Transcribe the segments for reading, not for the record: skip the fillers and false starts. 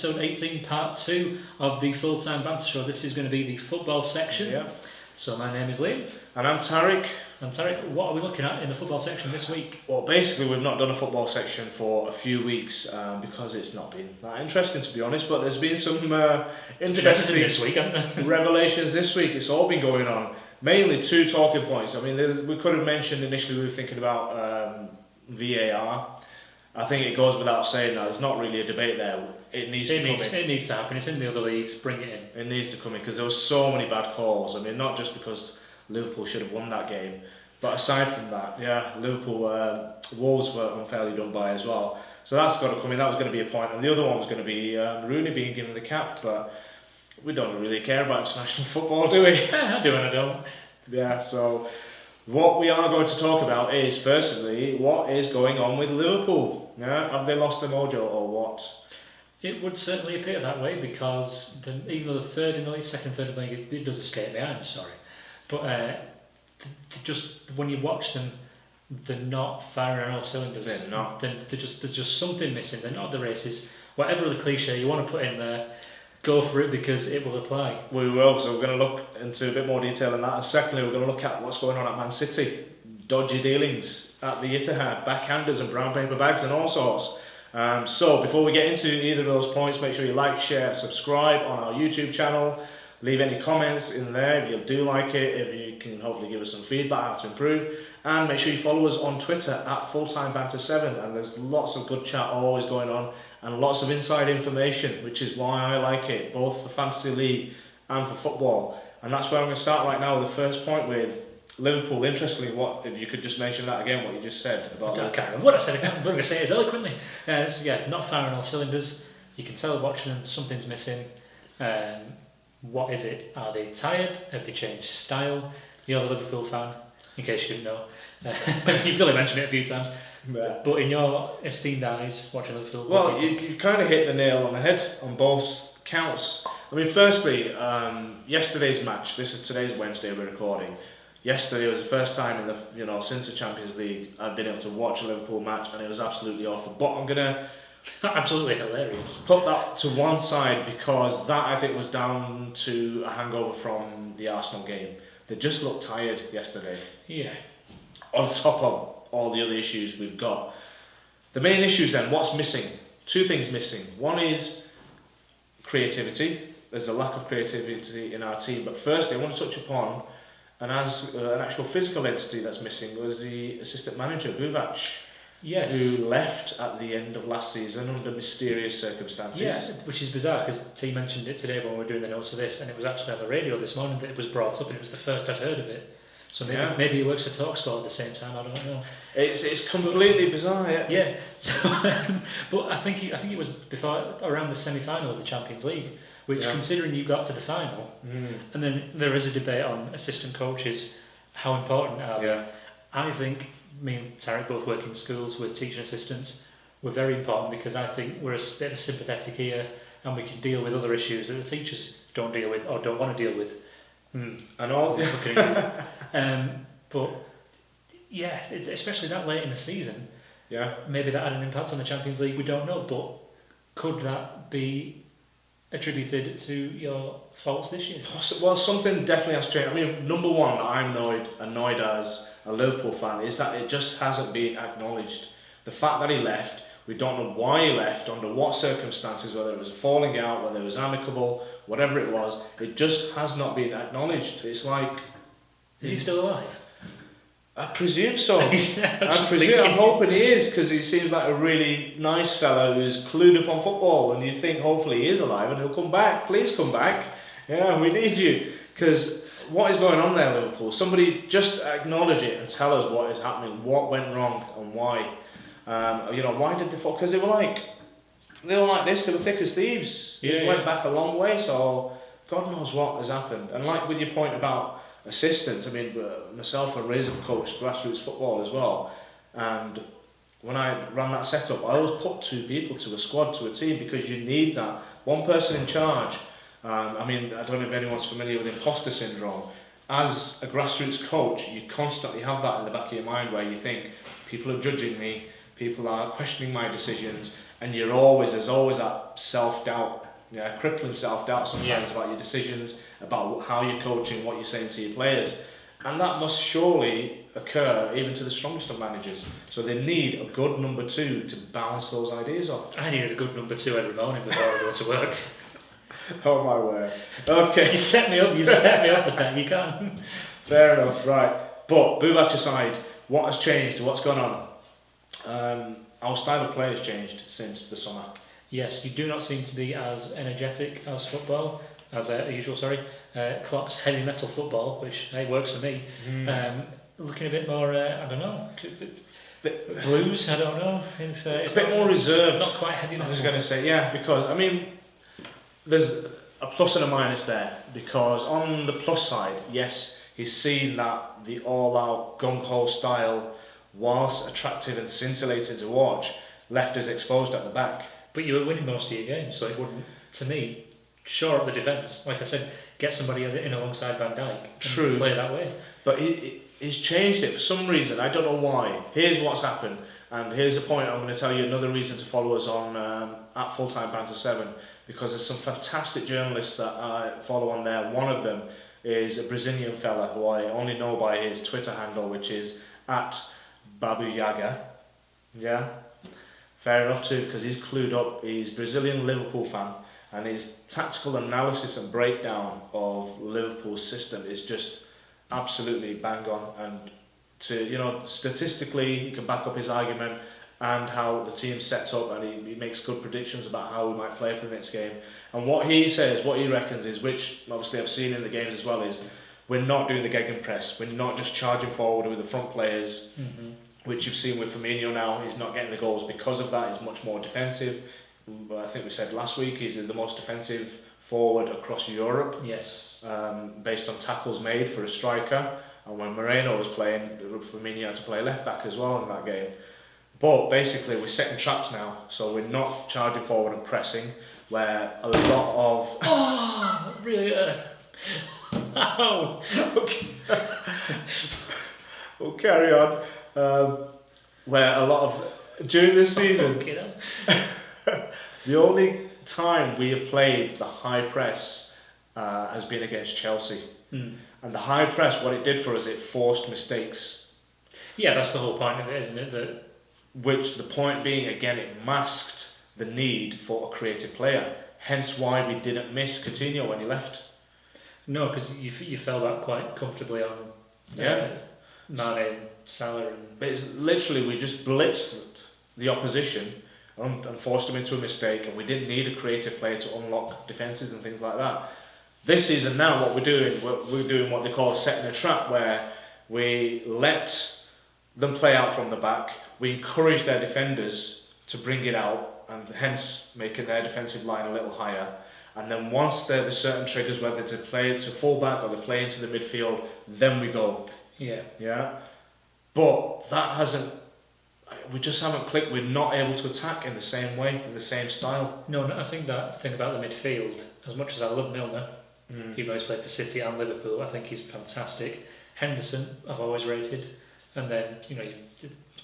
episode 18, part 2 of the full-time banter show. This is going to be the football section. Yeah. So my name is Liam. And I'm Tariq. And Tariq, what are we looking at in the football section this week? Well, basically we've not done a football section for a few weeks because it's not been that interesting, to be honest, but there's been some interesting this week, revelations this week. It's all been going on. Mainly 2 talking points. I mean, we could have mentioned initially we were thinking about VAR. I think it goes without saying that there's not really a debate there. It needs to happen. It's in the other leagues. Bring it in. It needs to come in because there were so many bad calls. I mean, not just because Liverpool should have won that game, but aside from that, yeah, Liverpool, Wolves were unfairly done by as well. So that's got to come in. That was going to be a point, and the other one was going to be Rooney being given the cap. But we don't really care about international football, do we? I do and I don't. Yeah. So what we are going to talk about is, firstly, what is going on with Liverpool. Yeah, have they lost their mojo or what? It would certainly appear that way because even though the third in the league, second, third in the league, it does escape me. I'm sorry, but just when you watch them, they're not firing on all cylinders. They're not. There's just something missing. They're not the races. Whatever the cliche you want to put in there, go for it because it will apply. We will. So we're going to look into a bit more detail on that. And secondly, we're going to look at what's going on at Man City. Dodgy dealings at the Etihad, backhanders and brown paper bags and all sorts. So before we get into either of those points, make sure you like, share, subscribe on our YouTube channel. Leave any comments in there if you do like it, if you can hopefully give us some feedback how to improve. And make sure you follow us on Twitter at FulltimeBanter7. And there's lots of good chat always going on and lots of inside information, which is why I like it, both for Fantasy League and for football. And that's where I'm going to start right now with the first point with Liverpool. Interestingly, what if you could just mention that again, what you just said about I can't remember what I said. I'm going to say it as eloquently. Not firing all cylinders. You can tell watching them something's missing. What is it? Are they tired? Have they changed style? You're the Liverpool fan, in case you didn't know. You've only mentioned it a few times. Yeah. But in your esteemed eyes, watching Liverpool... Well, you kind of hit the nail on the head on both counts. I mean, firstly, yesterday's match, today's Wednesday we're recording. Yesterday was the first time in the since the Champions League I've been able to watch a Liverpool match, and it was absolutely awful. But I'm gonna absolutely hilarious. Put that to one side because that I think was down to a hangover from the Arsenal game. They just looked tired yesterday. Yeah. On top of all the other issues we've got, the main issues then, what's missing? 2 things missing. One is creativity. There's a lack of creativity in our team. But firstly, I want to touch upon. And as an actual physical entity that's missing was the assistant manager, Buvac, yes, who left at the end of last season under mysterious circumstances. Yeah, which is bizarre because T mentioned it today when we were doing the notes for this, and it was actually on the radio this morning that it was brought up, and it was the first I'd heard of it. So maybe he works for TalkSport at the same time. I don't know. It's completely bizarre. Yeah. Yeah. So, but I think it was around the semi-final of the Champions League. Which, considering you got to the final, and then there is a debate on assistant coaches, how important are they? I think me and Tariq both work in schools with teaching assistants. We're very important because I think we're a bit of sympathetic here, and we can deal with other issues that the teachers don't deal with or don't want to deal with. I know. But yeah, it's especially that late in the season. Yeah. Maybe that had an impact on the Champions League. We don't know, but could that be attributed to your faults this year? Well, something definitely has changed. I mean, number one that I'm annoyed as a Liverpool fan is that it just hasn't been acknowledged. The fact that he left, we don't know why he left, under what circumstances, whether it was a falling out, whether it was amicable, whatever it was, it just has not been acknowledged. It's like... Is he still alive? I presume so. I'm hoping he is, because he seems like a really nice fellow who's clued up on football, and you think hopefully he is alive and he'll come back. Please come back. Yeah, we need you. Because what is going on there, Liverpool? Somebody just acknowledge it and tell us what is happening, what went wrong and why. Why did they fall? Because they were like this, they were thick as thieves. It went back a long way, so God knows what has happened. And like with your point about assistants, I mean, myself and Riz have coached grassroots football as well, and when I ran that setup, I always put 2 people to a squad, to a team, because you need that one person in charge. I don't know if anyone's familiar with imposter syndrome. As a grassroots coach, you constantly have that in the back of your mind where you think, people are judging me, people are questioning my decisions, and there's always that self-doubt, crippling self-doubt sometimes about your decisions, about how you're coaching, what you're saying to your players. And that must surely occur even to the strongest of managers. So they need a good number 2 to bounce those ideas off. I needed a good number 2 every morning before I go to work. Oh my word. Okay. You set me up there, you can't. Fair enough, right. But, Buvac aside, what has changed? What's gone on? Our style of play has changed since the summer. Yes, you do not seem to be as energetic as usual, Klopp's heavy metal football, which works for me. Looking a bit more, I don't know, blues, I don't know. It's a bit more reserved. Not quite heavy metal. I was going to say, because, there's a plus and a minus there. Because on the plus side, yes, he's seen that the all-out gung-ho style, whilst attractive and scintillating to watch, left us exposed at the back. But you were winning most of your games, so it wouldn't, to me, shore up the defence. Like I said, get somebody in alongside Van Dijk and play that way. But he's changed it for some reason. I don't know why. Here's what's happened, and here's a point. I'm going to tell you another reason to follow us on at Fulltime Banter 7, because there's some fantastic journalists that I follow on there. One of them is a Brazilian fella who I only know by his Twitter handle, which is at Babu Yaga. Yeah, fair enough too, because he's clued up. He's Brazilian Liverpool fan, and his tactical analysis and breakdown of Liverpool's system is just absolutely bang on. And statistically, he can back up his argument and how the team's set up, and he makes good predictions about how we might play for the next game. And what he says, what he reckons is, which obviously I've seen in the games as well, is we're not doing the gegenpress. We're not just charging forward with the front players, which you've seen with Firmino now. He's not getting the goals because of that. He's much more defensive. But I think we said last week he's the most defensive forward across Europe. Yes. Based on tackles made for a striker. And when Moreno was playing, Firmino had to play left back as well in that game. But basically we're setting traps now, so we're not charging forward and pressing, where a lot of... Oh, really? Ow! Okay. We'll carry on. Where a lot of... During this season, the only time we have played the high press has been against Chelsea. And the high press, what it did for us, it forced mistakes. Yeah, that's the whole point of it, isn't it? Which the point being, again, it masked the need for a creative player. Hence why we didn't miss Coutinho when he left. No, because you fell back quite comfortably on Mane and Salah. But it's literally, we just blitzed the opposition and forced them into a mistake, and we didn't need a creative player to unlock defences and things like that. This season now, what we're doing what they call setting a trap, where we let them play out from the back. We encourage their defenders to bring it out, and hence making their defensive line a little higher. And then once there's certain triggers, whether to play to full back or to play into the midfield, then we go. Yeah. But that hasn't. We just haven't clicked. We're not able to attack in the same way, in the same style. No, I think that thing about the midfield, as much as I love Milner, even though he's played for City and Liverpool, I think he's fantastic. Henderson, I've always rated. And then,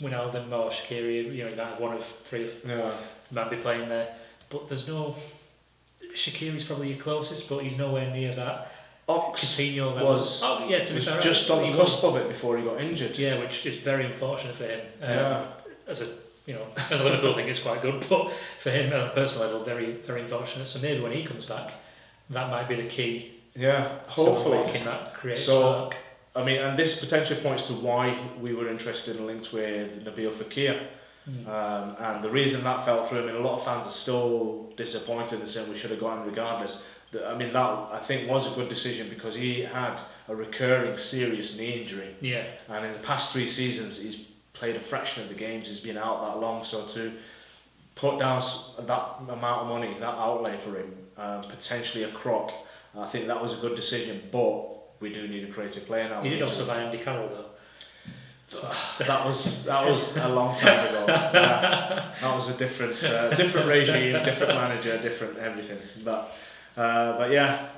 Wijnaldum or Shaqiri, you might have one of three of might be playing there. But there's no... Shaqiri's probably your closest, but he's nowhere near that. Coutinho was just on the cusp of it before he got injured. Yeah, which is very unfortunate for him. As a Liverpool thing, it's quite good, but for him at a personal level, very, very unfortunate. So maybe when he comes back, that might be the key. Yeah, hopefully. To unlocking that creative spark. And this potentially points to why we were interested and linked with Nabil Fekir. And the reason that fell through, a lot of fans are still disappointed and saying we should have gone regardless. That I think was a good decision, because he had a recurring serious knee injury. Yeah. And in the past 3 seasons, he's played a fraction of the games. He's been out that long, so to put down that amount of money, that outlay for him, potentially a crock, I think that was a good decision. But we do need a creative player now. You did also buy Andy Carroll though. So. That was a long time ago. That was a different regime, different manager, different everything. But yeah,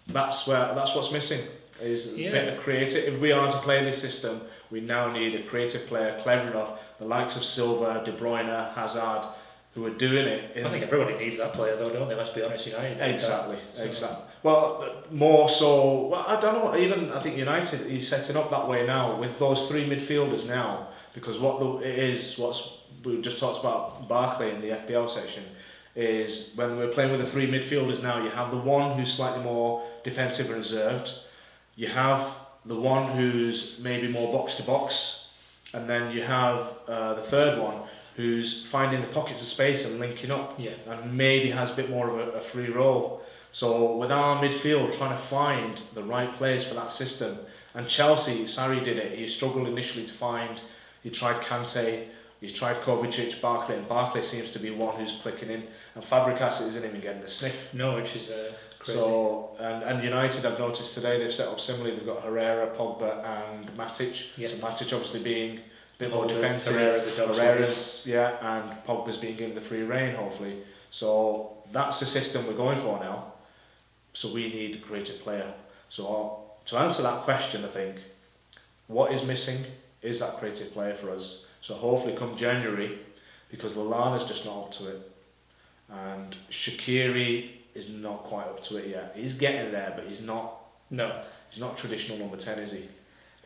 that's what's missing. is a bit of creative. If we are to play this system, we now need a creative player, clever enough, the likes of Silva, De Bruyne, Hazard, who are doing it. I think everybody needs that player though, don't they? Let's be honest, United. Exactly. Well, more so, well, I don't know, even I think United is setting up that way now with those three midfielders now, because we just talked about Barkley in the FPL section, is when we're playing with the three midfielders now, you have the one who's slightly more defensive and reserved, you have the one who's maybe more box to box, and then you have the third one who's finding the pockets of space and linking up, and maybe has a bit more of a free role. So with our midfield trying to find the right players for that system, and Chelsea, Sarri did it, he struggled initially to find, he tried Kante, he tried Kovacic, Barkley, and Barkley seems to be one who's clicking in, and Fabregas isn't even getting a sniff. No, which is crazy. So, and United, I've noticed today, they've set up similarly, they've got Herrera, Pogba and Matic. So Matic obviously being a bit more defensive, Herrera's, and Pogba's being given the free rein, hopefully. So that's the system we're going for now. So we need a creative player. So to answer that question, I think, what is missing is that creative player for us. So hopefully come January, because Lallana's just not up to it. And Shaqiri is not quite up to it yet. He's getting there, but he's not. No. He's not traditional number 10, is he?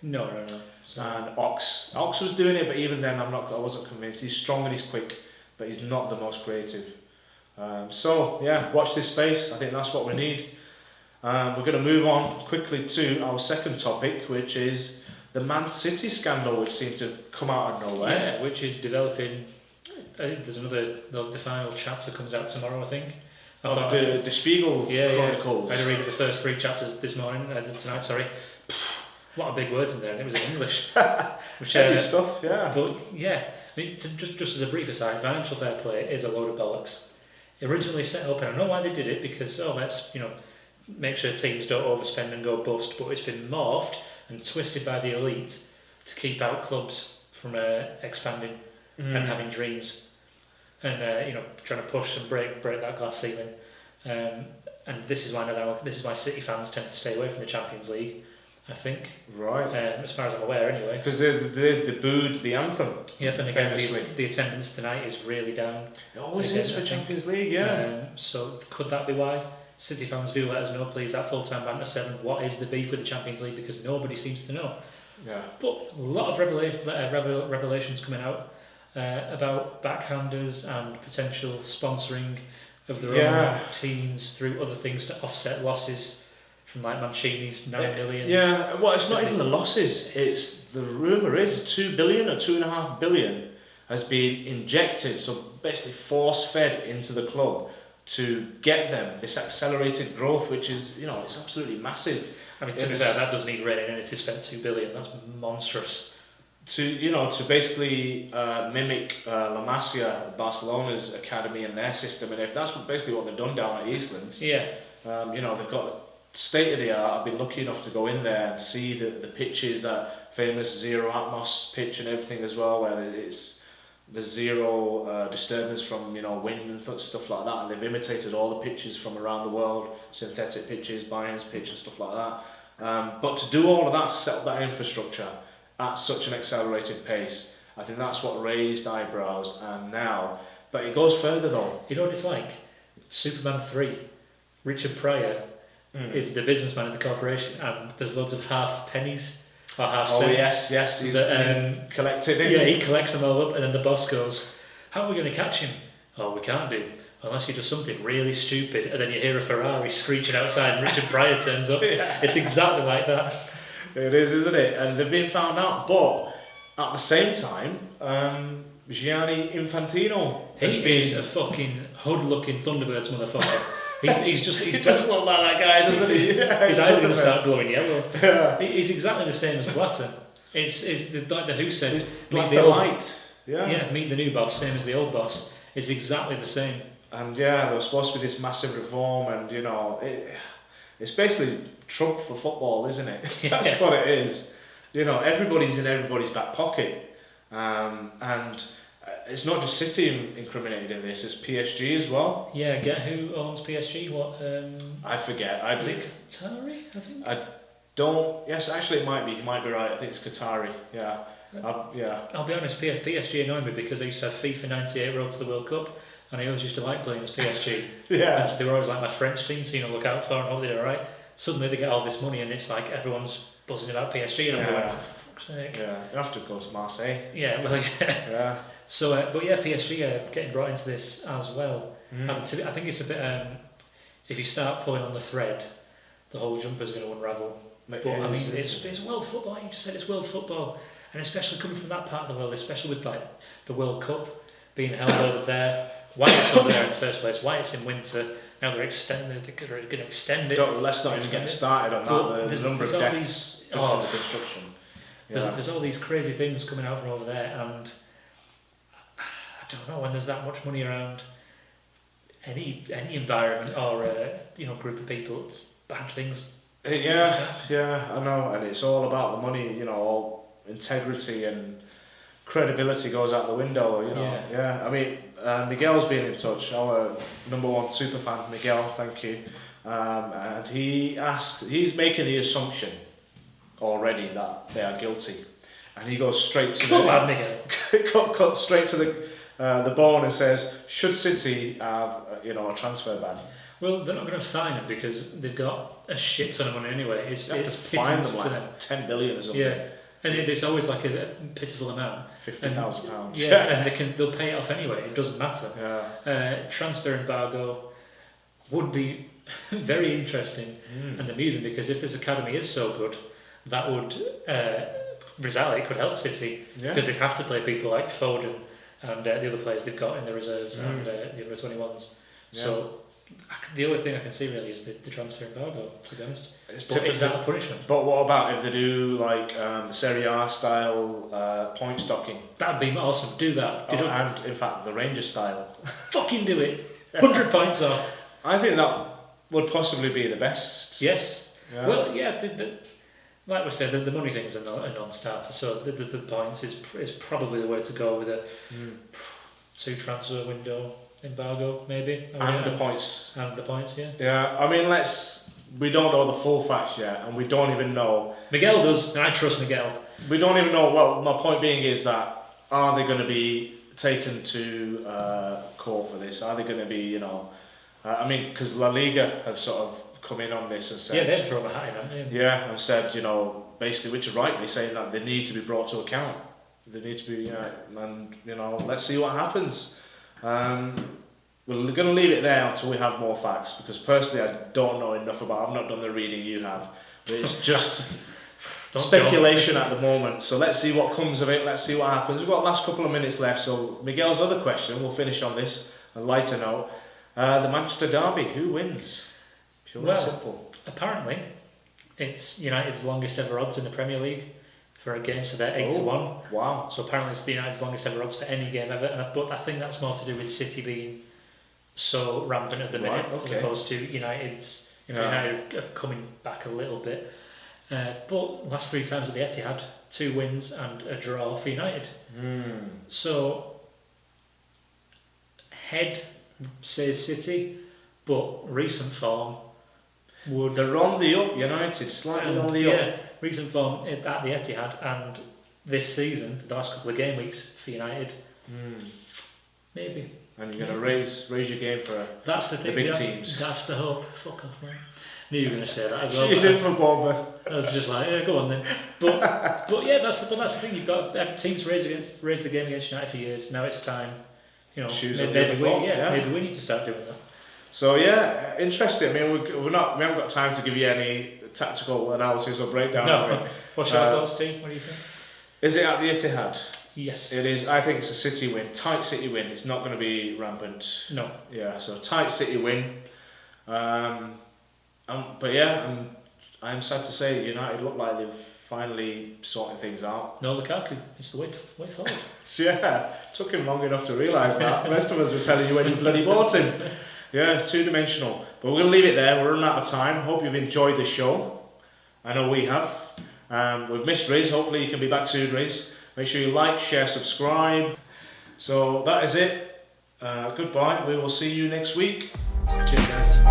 No. So. And Ox was doing it, but even then I wasn't convinced. He's strong and he's quick, but he's not the most creative. Watch this space. I think that's what we need. We're going to move on quickly to our second topic, which is the Man City scandal, which seemed to come out of nowhere. Yeah, which is developing. There's the final chapter comes out tomorrow, I think. The Spiegel Chronicles. I had to read the first 3 chapters this morning, tonight, sorry. A lot of big words in there, and it was in English. Which heavy stuff, yeah. But yeah, I mean, just as a brief aside, financial fair play is a load of bollocks. Originally set up, and I know why they did it, because let's make sure teams don't overspend and go bust, but it's been morphed and twisted by the elite to keep out clubs from expanding and having dreams, and trying to push and break that glass ceiling. And this is why City fans tend to stay away from the Champions League, I think. Right. As far as I'm aware, anyway. Because they booed the anthem. Yep, and again, the attendance tonight is really down. It always is for Champions League, yeah. So could that be why? City fans, do let us know, please, at full-time Banter 7, what is the beef with the Champions League, because nobody seems to know. Yeah. But a lot of revelations coming out about backhanders and potential sponsoring of their own teams through other things to offset losses from like Mancini's 9 million. Yeah, well, it's not even the losses. It's the rumour is 2 billion or 2.5 billion has been injected, so basically force-fed into the club to get them this accelerated growth, which is, it's absolutely massive. I mean, to be fair, that does need reining in if they spent 2 billion. That's monstrous. To basically mimic La Masia, Barcelona's academy and their system, and if that's basically what they've done down at Eastlands, they've got state of the art. I've been lucky enough to go in there and see the pitches, that famous zero atmos pitch and everything as well, where it's the zero disturbance from wind and stuff like that, and they've imitated all the pitches from around the world, synthetic pitches, Bayern's pitch and stuff like that. But to do all of that, to set up that infrastructure at such an accelerated pace, I think that's what raised eyebrows. And now, but it goes further though. You know what it's like? Superman 3, Richard Pryor is the businessman in the corporation, and there's loads of half pennies or half cents. Yes, he's collected it. Yeah, he collects them all up, and then the boss goes, "How are we going to catch him?" "Oh, we can't do, unless he does something really stupid." And then you hear a Ferrari screeching outside, and Richard Pryor turns up. It's exactly like that. It is, isn't it? And they've been found out, but at the same time, Gianni Infantino. He is a fucking hood-looking Thunderbirds motherfucker. He does look like that guy, doesn't he? Yeah, his eyes are going to start glowing yellow. Yeah. He's exactly the same as Blatter. It's like the Who said, Blatter light. Yeah, meet the new boss, same as the old boss. It's exactly the same. And there was supposed to be this massive reform, and it's basically Trump for football, isn't it? That's what it is. Everybody's in everybody's back pocket, and it's not just City incriminated in this; it's PSG as well. Yeah, who owns PSG? What? I forget. Is it Qatari? I think. Yes, actually it might be. You might be right. I think it's Qatari. Yeah. I'll be honest, PSG annoyed me because I used to have FIFA 98 Road to the World Cup, and I always used to like playing as PSG. Yeah. And so they were always like my French team, so look out for and hope they do alright. Suddenly they get all this money and it's like everyone's buzzing about PSG and I'm going, for fuck's sake. Yeah, you have to go to Marseille. Yeah, well, yeah. So, but yeah, PSG are getting brought into this as well. Mm. I think it's a bit, if you start pulling on the thread, the whole jumper's going to unravel. But I mean, it's world football, you just said it's world football. And especially coming from that part of the world, especially with like the World Cup being held over there. Why it's over there in the first place? Why it's in winter? Now they're going to extend it. Let's not even get started on that. The number of deaths just on the construction. There's all these crazy things coming out from over there, and I don't know when there's that much money around any environment or group of people. It's bad things. Yeah, I know, and it's all about the money. All integrity and credibility goes out the window. I mean, Miguel's been in touch. Our number one super fan, Miguel. Thank you. And he's making the assumption already that they are guilty, and he goes straight to cut straight to the bone and says, should City have a transfer ban? Well, they're not going to fine them because they've got a shit ton of money anyway. It's fine them like 10 billion or something. Yeah, and it's always like a pitiful amount. £50,000. Yeah, and they'll pay it off anyway. It doesn't matter. Yeah. Transfer embargo would be very interesting and amusing because if this academy is so good, that would result. It could help City because they'd have to play people like Foden and the other players they've got in the reserves and the under 21s. Yeah. So the only thing I can see really is the transfer embargo, to be honest. But is that a punishment? But what about if they do like the Serie A style point stocking? That'd be awesome. Do that. And in fact the Rangers style. Fucking do it. 100 points off. I think that would possibly be the best. Yes. Yeah. Well, yeah. Like we said, the money thing's a non-starter. So the points is probably the way to go with a 2 transfer window embargo, maybe. The points. And the points, yeah. Yeah, I mean, we don't know the full facts yet, and we don't even know. Miguel does, and I trust Miguel. We don't even know. Well, my point being is that are they going to be taken to court for this? Are they going to be, I mean, because La Liga have sort of come in on this and said... Yeah, they've thrown a hat in, haven't they? Yeah, and said, basically, which is rightly saying that they need to be brought to account. They need to be, and, let's see what happens. We're going to leave it there until we have more facts, because personally I don't know enough about it. I've not done the reading you have, but it's just speculation at the moment. So let's see what comes of it, let's see what happens. We've got the last couple of minutes left, so Miguel's other question, we'll finish on this, a lighter note. The Manchester Derby, who wins? Pure and simple. Apparently it's United's longest ever odds in the Premier League for a game, so they're 8-1. Wow. So apparently it's the United's longest ever odds for any game ever, but I think that's more to do with City being so rampant at the minute, as opposed to United's. United are coming back a little bit. But last 3 times at the Etihad, 2 wins and a draw for United. So head says City, but recent form would... They're on the up, United, slightly on the up. Yeah, recent form at the Etihad and this season, the last couple of game weeks for United, maybe. And you're going to raise your game for the big teams. That's the hope. Fuck off, man. Knew you were going to say that as well. You did for Bournemouth. I was just like, yeah, go on then. But yeah, that's the thing. You've got teams raised the game against United for years. Now it's time. Maybe we need to start doing that. So yeah, interesting. I mean, we haven't got time to give you any tactical analysis or breakdown. No. What's your thoughts, Steve? What do you think? Is it at the Etihad? Yes. It is. I think it's a City win. Tight City win. It's not going to be rampant. No. Yeah, so tight City win. But yeah, I'm sad to say United look like they've finally sorted things out. No Lukaku. It's the way forward. Yeah, took him long enough to realise that. The rest of us were telling you when you bloody bought him. Yeah, 2-dimensional. But we're going to leave it there. We're running out of time. Hope you've enjoyed the show. I know we have. We've missed Riz. Hopefully you can be back soon, Riz. Make sure you like, share, subscribe. So that is it. Goodbye. We will see you next week. Cheers, guys.